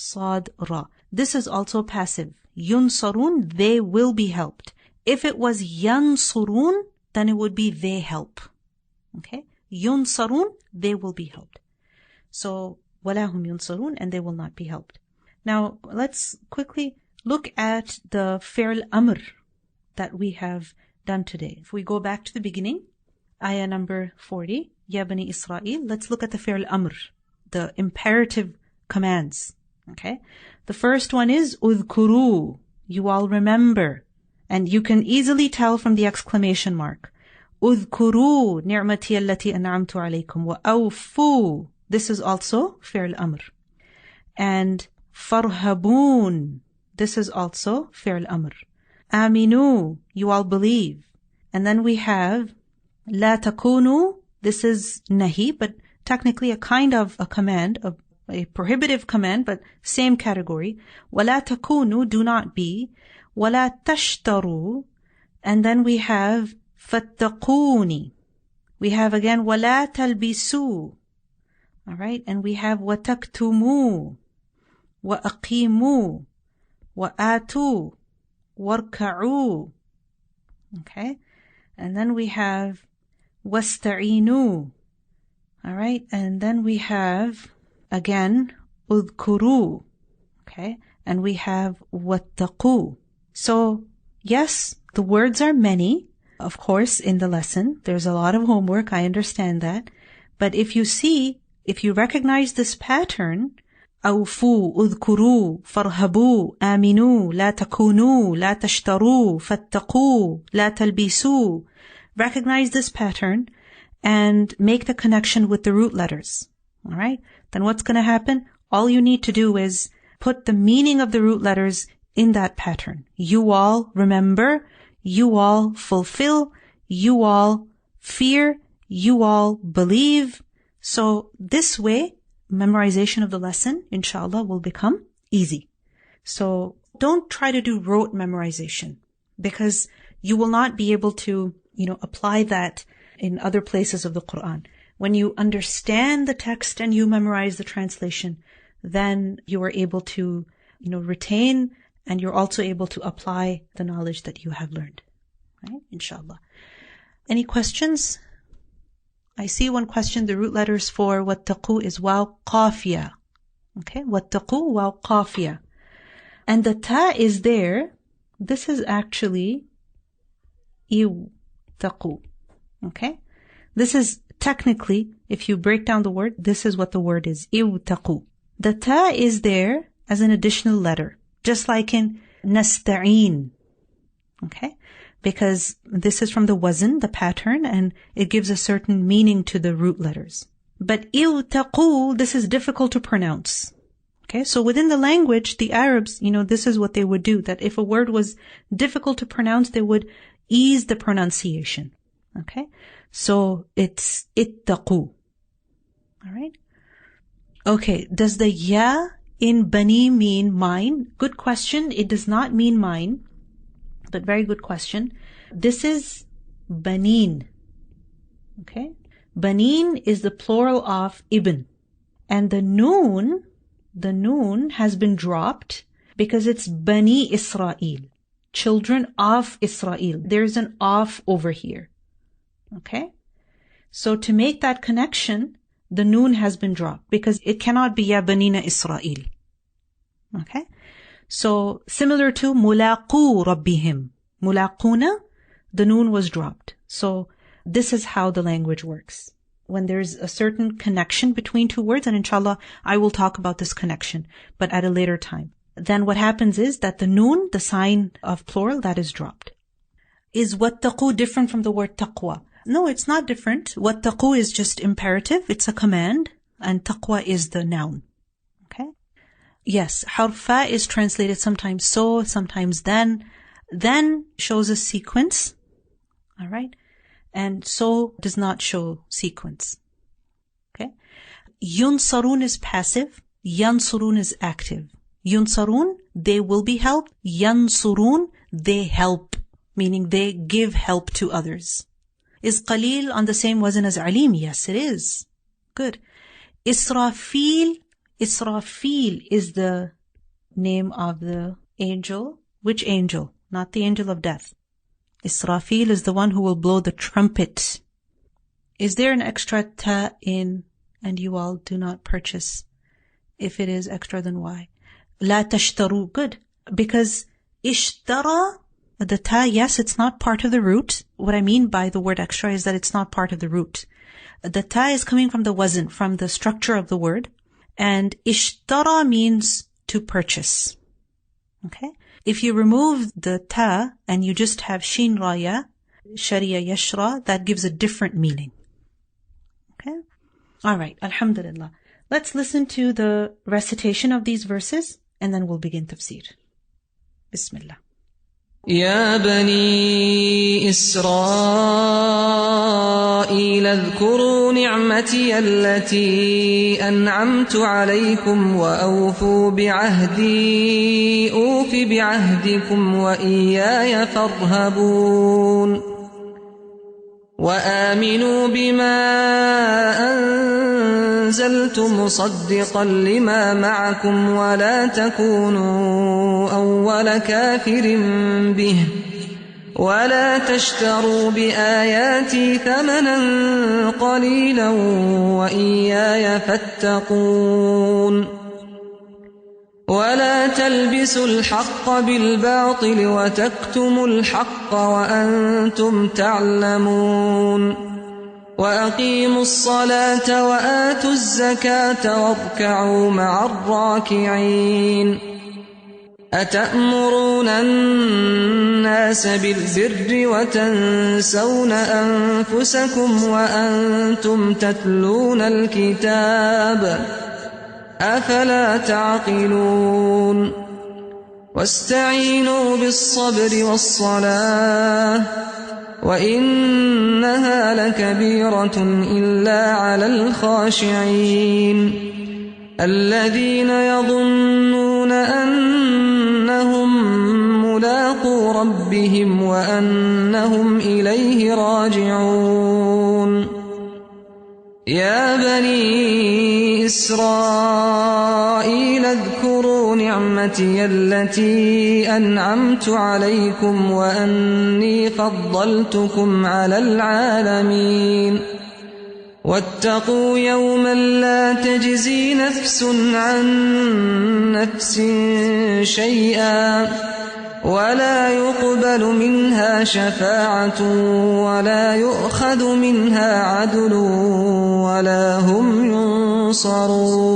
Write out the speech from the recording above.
Sad Ra. This is also passive. Yunsarun, they will be helped. If it was yansurun, then it would be they help. Okay? Yunsarun, they will be helped. So, walahum yunsarun, and they will not be helped. Now, let's quickly look at the fi'l amr that we have done today. If we go back to the beginning, ayah number 40, Ya Bani Israel, let's look at the fi'l amr, the imperative commands. Okay? The first one is udhkuru. You all remember. And you can easily tell from the exclamation mark. Udhkuru ni'mati allati an'amtu alaykum wa awfu. This is also fi'l amr. And farhabun. This is also fi'l amr. Aminu. You all believe. And then we have la takunu. This is nahi, but technically a kind of a command, a prohibitive command, but same category. وَلَا تَكُونُوا, do not be. وَلَا تَشْتَرُوا, and then we have فَاتَّقُونِ. We have again وَلَا تَلْبِسُوا. Alright, and we have وَتَكْتُمُوا, وَأَقِيمُوا, وَآتُوا, وَارْكَعُوا. Okay, and then we have وَاسْتَعِينُوا. Alright, and then we have again, udhkuru, okay? And we have wattaqu. So, yes, the words are many, of course, in the lesson. There's a lot of homework, I understand that. But if you recognize this pattern, awfu, udhkuru, farhabu, aminu, la takunu, la tashtaru, fattaqu, la talbisu. Recognize this pattern and make the connection with the root letters. Alright? Then what's going to happen? All you need to do is put the meaning of the root letters in that pattern. You all remember, you all fulfill, you all fear, you all believe. So this way, memorization of the lesson, inshallah, will become easy. So don't try to do rote memorization, because you will not be able to, apply that in other places of the Quran. When you understand the text and you memorize the translation, then you are able to, retain, and you're also able to apply the knowledge that you have learned. Right? Inshallah. Any questions? I see one question. The root letters for wattaqu is waw qafiyah. Okay? Wattaqu waw qafiyah. And the ta is there. This is actually iwtaqu. Okay? This is technically, if you break down the word, this is what the word is. Iwtaqu. The ta is there as an additional letter, just like in nasta'een. Okay? Because this is from the wazn, the pattern, and it gives a certain meaning to the root letters. But iwtaqu, this is difficult to pronounce. Okay? So within the language, the Arabs, this is what they would do, that if a word was difficult to pronounce, they would ease the pronunciation. Okay? So it's ittaqu. Alright? Okay, does the ya in bani mean mine? Good question. It does not mean mine, but very good question. This is banin. Okay? Banin is the plural of ibn. And the noon has been dropped because it's Bani Israel. Children of Israel. There's an of over here. Okay? So to make that connection, the noon has been dropped because it cannot be Ya Banina Israel. Okay? So similar to mulaqu rabbihim. Mulaquna, the noon was dropped. So this is how the language works. When there's a certain connection between two words, and inshallah, I will talk about this connection, but at a later time. Then what happens is that the noon, the sign of plural, that is dropped. Is wattaqu different from the word taqwa? No, it's not different. Wattaqu is just imperative. It's a command. And taqwa is the noun. Okay? Yes, harfa is translated sometimes so, sometimes then. Then shows a sequence. Alright? And so does not show sequence. Okay? Yunsarun is passive. Yansurun is active. Yunsarun, they will be helped. Yansurun, they help. Meaning they give help to others. Is qalil on the same wazn as alim? Yes, it is. Good. Israfil Israfil is the name of the angel. Which angel? Not the angel of death. Israfil is the one who will blow the trumpet. Is there an extra ta in, and you all do not purchase? If it is extra, then why? La tashtaru. Good. Because ishtara, the ta, yes, it's not part of the root. What I mean by the word extra is that it's not part of the root. The ta is coming from the wazn, from the structure of the word. And ishtara means to purchase. Okay? If you remove the ta and you just have shin raya, sharia yashra, that gives a different meaning. Okay? Alright, alhamdulillah. Let's listen to the recitation of these verses and then we'll begin tafsir. Bismillah. يا بني إسرائيل اذكروا نعمتي التي أنعمت عليكم وأوفوا بعهدي أوف بعهدكم وإياي فارهبون وآمنوا بما أنزلت مصدقا لما معكم ولا تكونوا أول كافر به ولا تشتروا بآياتي ثمنا قليلا وإياي فاتقون ولا تلبسوا الحق بالباطل وتكتموا الحق وأنتم تعلمون وأقيموا الصلاة وآتوا الزكاة واركعوا مع الراكعين أتأمرون الناس بالبر وتنسون أنفسكم وأنتم تتلون الكتاب أفلا تعقلون واستعينوا بالصبر والصلاة وإنها لكبيرة إلا على الخاشعين الذين يظنون أنهم ملاقو ربهم وأنهم إليه راجعون يا بني إسرائيل اذكروا نعمتي التي أنعمت عليكم وأني فضلتكم على العالمين واتقوا يوما لا تجزي نفس عن نفس شيئا ولا يقبل منها شفاعة ولا يؤخذ منها عدل ولا هم ينصرون